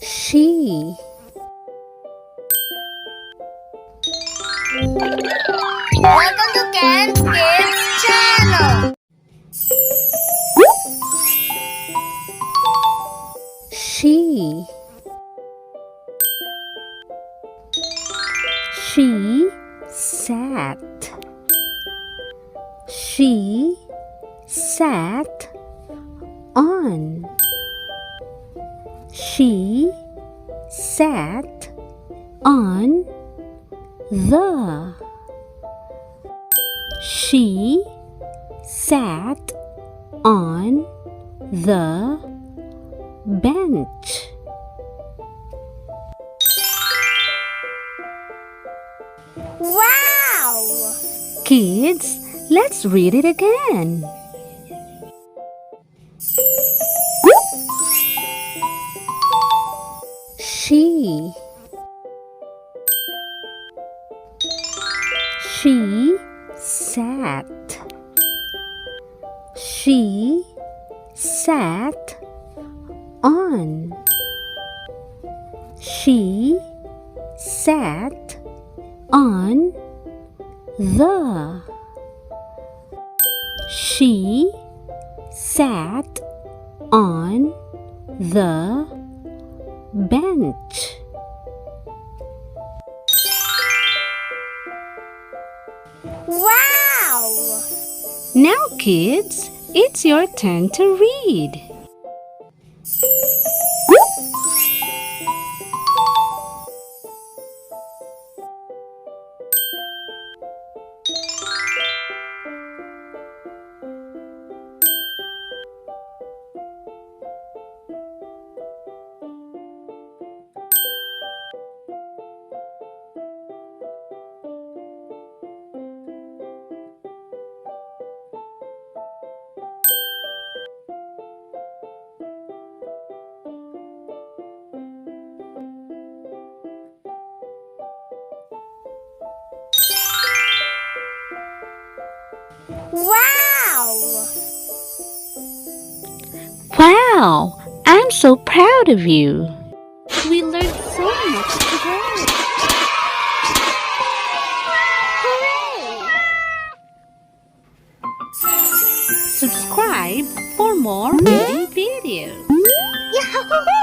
She. Welcome to Ken's Kids channel. She. She sat. She sat on. She sat on the. She sat on the bench. Wow! Kids, let's read it again. She. She sat. She sat on. She sat on the. She sat on the bench. Wow! Now, kids, it's your turn to read. Wow! Wow! I'm so proud of you. We learned so much today. Subscribe for more reading videos. Yahoo!